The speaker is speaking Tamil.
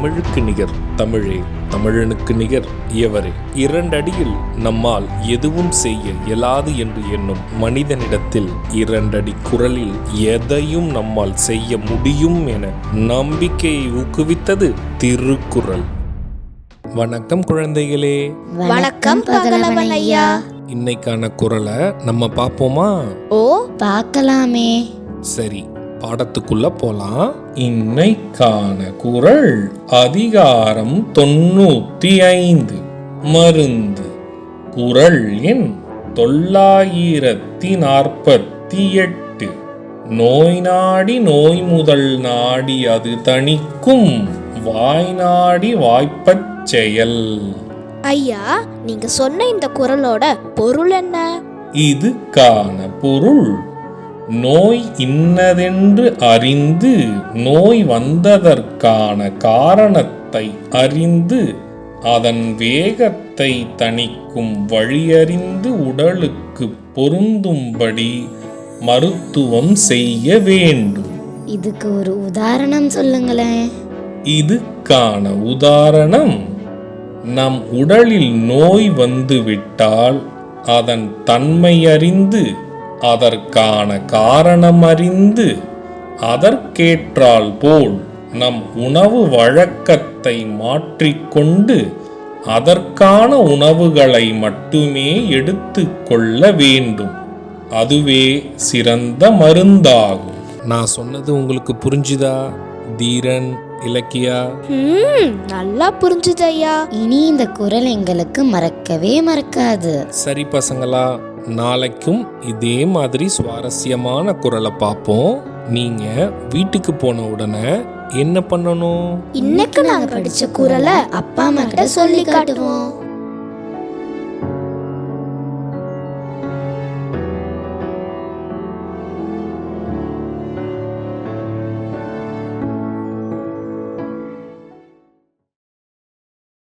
தமிழுக்கு நிகர் தமிழே, தமிழனுக்கு நிகர் எவரே. 2 அடியில் நம்மால் எதுவும் செய்ய இயலாது என்று எண்ணும் மனிதனிடத்தில் 2 அடி குரலில் எதையும் நம்மால் செய்ய முடியும் என நம்பிக்கையை ஊக்குவித்தது திருக்குறள். வணக்கம் குழந்தைகளே. வணக்கம் பகலவன் ஐயா. இன்னைக்கான குறளை நம்ம பார்ப்போமா? ஓ, பார்க்கலாமே. சரி, பாடத்துக்குள்ள போலாம். இன்னைக்கான குறள் அதிகாரம் 95 மருந்து. குறள் எண் 948. நோய் நாடி நோய் முதல் நாடி அது தணிக்கும், வாய் நாடி வாய்ப்பச் செயல். ஐயா, நீங்க சொன்ன இந்த குறளோட பொருள் என்ன? இதுக்கான பொருள், நோய் இன்னதென்று அறிந்து நோய் வந்ததற்கான காரணத்தை அறிந்து அதன் வேகத்தை தணிக்கும் வழியறிந்து உடலுக்கு பொருந்தும்படி மருத்துவம் செய்ய வேண்டும். இதுக்கு ஒரு உதாரணம் சொல்லுங்களேன். இதுக்கான உதாரணம், நம் உடலில் நோய் வந்துவிட்டால் அதன் தன்மை அறிந்து அதற்கான காரணம் அறிந்து அதற்கேற்றால் போல் நம் உணவு வழக்கத்தை மாற்றிக்கொண்டு அதற்கான உணவுகளை மட்டுமே எடுத்துக்கொள்ள வேண்டும். அதுவே சிறந்த மருந்தாகும். நான் சொன்னது உங்களுக்கு புரிஞ்சுதா தீரன், இலக்கியா? நல்லா புரிஞ்சுது ஐயா. இனி இந்த குறள் எங்களுக்கு மறக்கவே மறக்காது. சரி பசங்களா, நாளைக்கும் இதே மாதிரி சுவாரஸ்யமான குறளை பார்ப்போம். நீங்க வீட்டுக்கு போன உடனே என்ன பண்ணணும்? இன்னைக்கு நாங்க படிச்ச குறளை அப்பா அம்மா கிட்ட சொல்லி காட்டுவோம்.